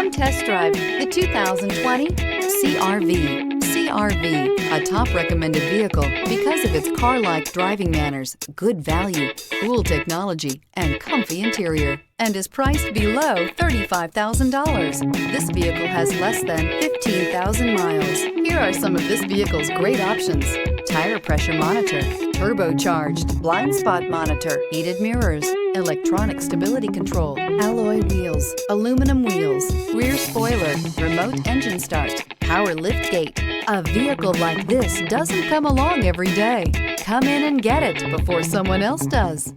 Come test drive the 2020 CR-V. CR-V, a top recommended vehicle because of its car-like driving manners, good value, cool technology, and comfy interior, and is priced below $35,000. This vehicle has less than 15,000 miles. Here are some of this vehicle's great options: tire pressure monitor, turbocharged, blind spot monitor, heated mirrors, electronic stability control, alloy wheels, aluminum wheels, rear spoiler, remote engine start, power lift gate. A vehicle like this doesn't come along every day. Come in and get it before someone else does.